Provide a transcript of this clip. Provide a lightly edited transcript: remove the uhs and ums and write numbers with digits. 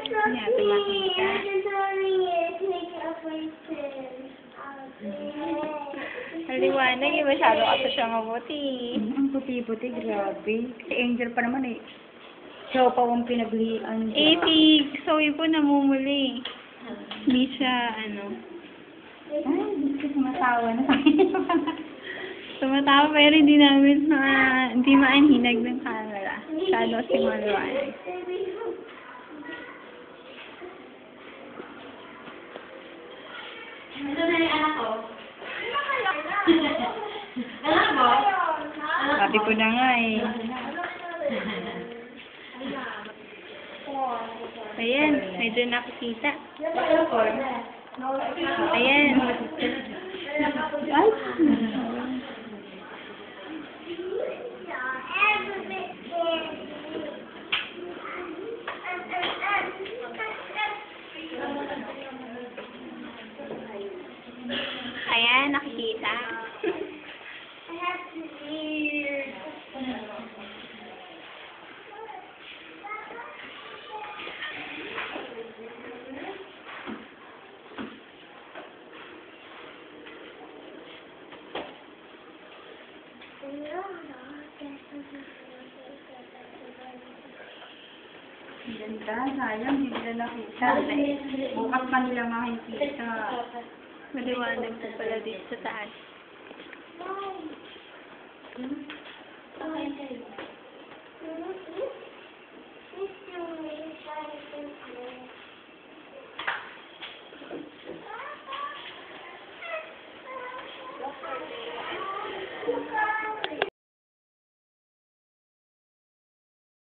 Hindi natin makita. Maliwanag eh. Masyado ka pa siya mabuti. Ang puti-puti, grabe. Si Angel pa naman eh. Siya pa ang pinaglian. Pig. Zoe po namumuli. Hindi siya, ano. Ay, hindi ka sumasawa na. Tumatawa pero hindi namin hindi maanhinag ng camera. Masyado kasi maliwanag. Ito na yung anak ko. Anak mo? Sabi ko na nga eh. Ayan, medyo nakikita. Ayan. Ay! Ayan, nakikita. Ganda, sayang, hindi nila nakita. Bukas pa nila makikita. Maliwanag po pala dito sa taas.